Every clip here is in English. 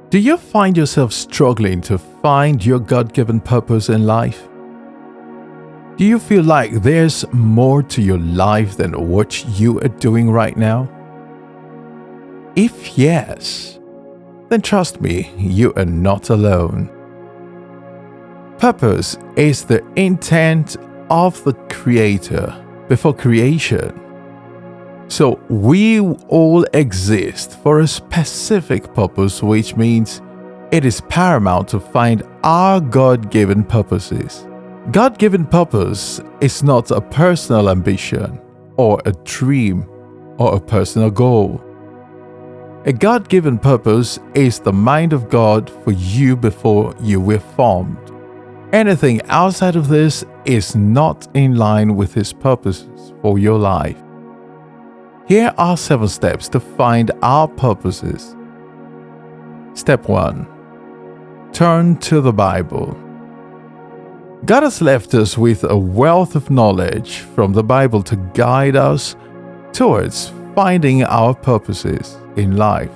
Do you find yourself struggling to find your God-given purpose in life? Do you feel like there's more to your life than what you are doing right now? If yes, then trust me, you are not alone. Purpose is the intent of the Creator before creation. So we all exist for a specific purpose, which means it is paramount to find our God-given purposes. God-given purpose is not a personal ambition or a dream or a personal goal. A God-given purpose is the mind of God for you before you were formed. Anything outside of this is not in line with His purposes for your life. Here are 7 steps to find our purposes. Step 1. Turn to the Bible. God has left us with a wealth of knowledge from the Bible to guide us towards finding our purposes in life.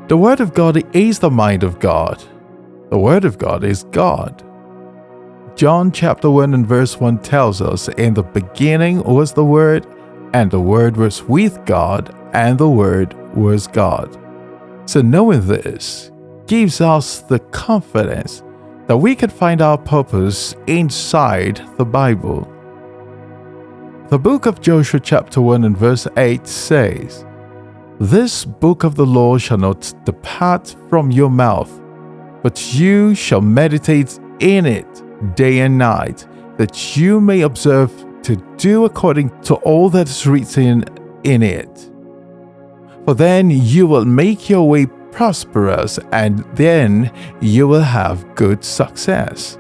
The Word of God is the mind of God. The Word of God is God. John chapter 1 and verse 1 tells us, "In the beginning was the Word, and the Word was with God, and the Word was God." So knowing this gives us the confidence that we can find our purpose inside the Bible. The book of Joshua chapter 1 and verse 8 says, "This book of the law shall not depart from your mouth, but you shall meditate in it day and night, that you may observe to do according to all that is written in it. For then you will make your way prosperous, and then you will have good success."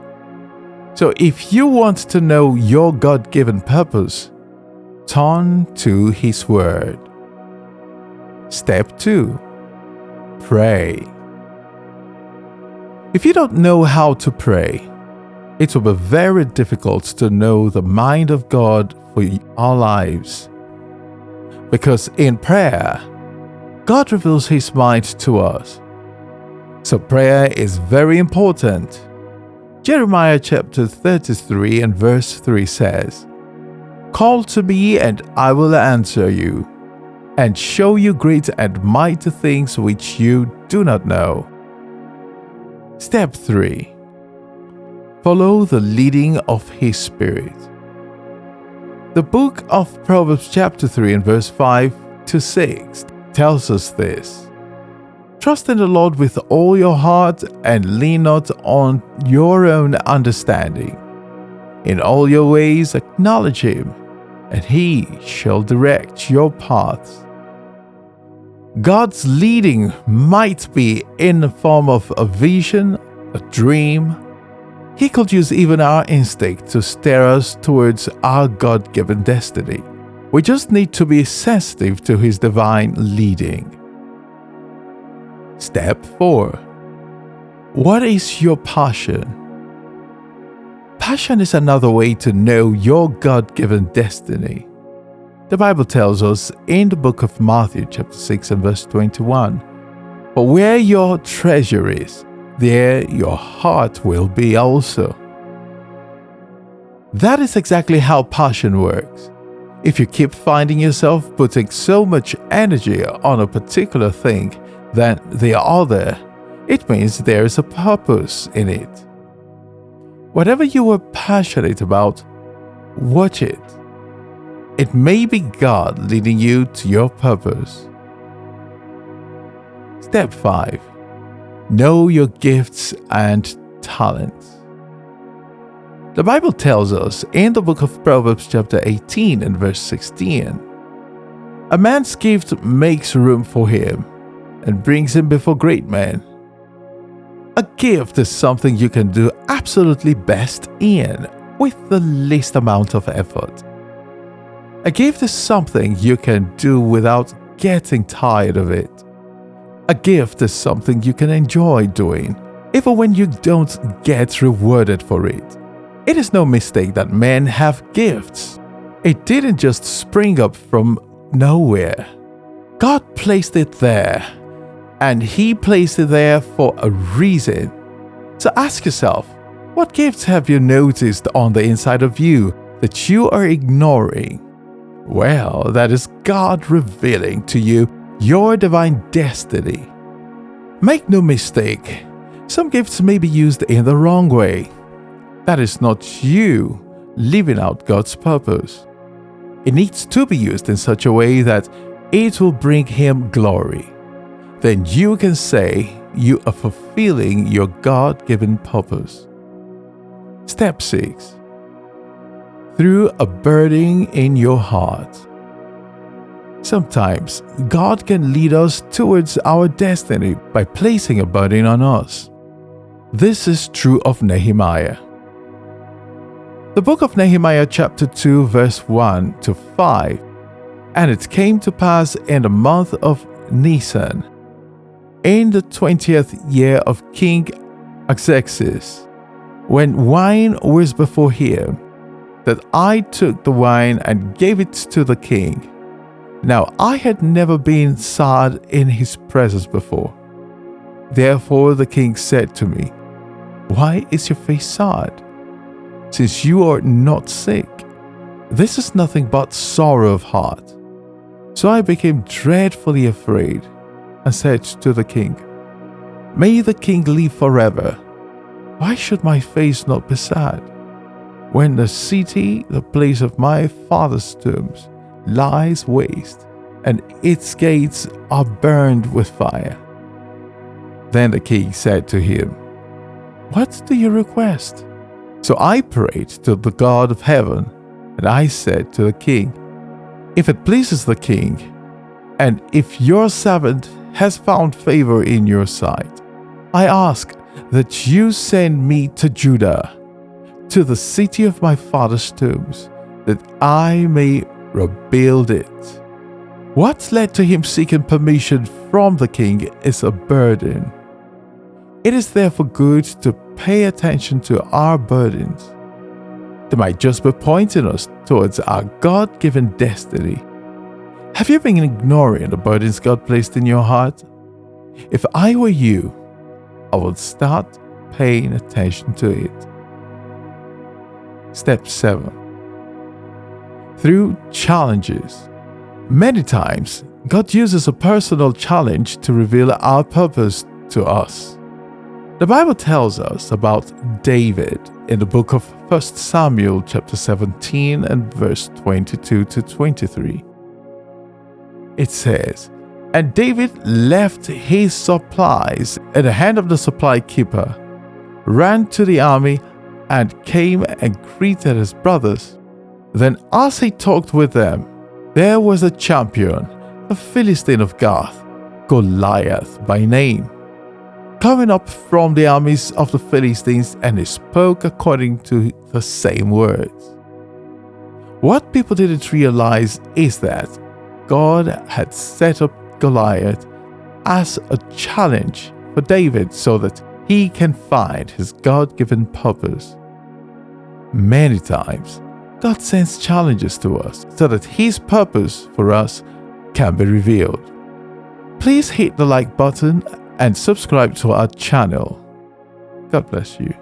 So if you want to know your God-given purpose, turn to His Word. Step 2. Pray. If you don't know how to pray, it will be very difficult to know the mind of God for our lives. Because in prayer, God reveals His mind to us. So prayer is very important. Jeremiah chapter 33 and verse 3 says, "Call to me and I will answer you, and show you great and mighty things which you do not know." Step 3. Follow the leading of His Spirit. The book of Proverbs chapter 3 and verse 5 to 6 tells us this: "Trust in the Lord with all your heart and lean not on your own understanding. In all your ways acknowledge Him, and He shall direct your paths." God's leading might be in the form of a vision, a dream. He could use even our instinct to steer us towards our God-given destiny. We just need to be sensitive to His divine leading. Step 4. What is your passion? Passion is another way to know your God-given destiny. The Bible tells us in the book of Matthew chapter 6 and verse 21, "For where your treasure is, there your heart will be also." That is exactly how passion works. If you keep finding yourself putting so much energy on a particular thing than the other, it means there is a purpose in it. Whatever you are passionate about, watch it. It may be God leading you to your purpose. Step 5. Know your gifts and talents. The Bible tells us in the book of Proverbs chapter 18 and verse 16, "A man's gift makes room for him and brings him before great men." A gift is something you can do absolutely best in with the least amount of effort. A gift is something you can do without getting tired of it. A gift is something you can enjoy doing, even when you don't get rewarded for it. It is no mistake that men have gifts. It didn't just spring up from nowhere. God placed it there, and He placed it there for a reason. So ask yourself, what gifts have you noticed on the inside of you that you are ignoring? Well, that is God revealing to you your divine destiny. Make no mistake, some gifts may be used in the wrong way. That is not you living out God's purpose. It needs to be used in such a way that it will bring Him glory. Then you can say you are fulfilling your God-given purpose. Step 6. Through a burden in your heart. Sometimes God can lead us towards our destiny by placing a burden on us. This is true of Nehemiah. The book of Nehemiah chapter 2 verse 1 to 5. And it came to pass in the month of Nisan, in the 20th year of King Artaxerxes, when wine was before him, that I took the wine and gave it to the king. Now I had never been sad in his presence before. Therefore the king said to me, "Why is your face sad, since you are not sick? This is nothing but sorrow of heart." So I became dreadfully afraid and said to the king, "May the king live forever. Why should my face not be sad, when the city, the place of my father's tombs, lies waste, and its gates are burned with fire?" Then the king said to him, "What do you request?" So I prayed to the God of heaven, and I said to the king, "If it pleases the king, and if your servant has found favor in your sight, I ask that you send me to Judah, to the city of my father's tombs, that I may rebuild it." What led to him seeking permission from the king is a burden. It is therefore good to pay attention to our burdens. They might just be pointing us towards our God-given destiny. Have you been ignoring the burdens God placed in your heart? If I were you, I would start paying attention to it. Step 7. Through challenges. Many times, God uses a personal challenge to reveal our purpose to us. The Bible tells us about David in the book of 1 Samuel chapter 17 and verse 22 to 23. It says, "And David left his supplies in the hand of the supply keeper, ran to the army, and came and greeted his brothers. Then as he talked with them, there was a champion, a Philistine of Gath, Goliath by name, coming up from the armies of the Philistines, and he spoke according to the same words." What people didn't realize is that God had set up Goliath as a challenge for David so that he can find his God-given purpose. Many times, God sends challenges to us so that His purpose for us can be revealed. Please hit the like button and subscribe to our channel. God bless you.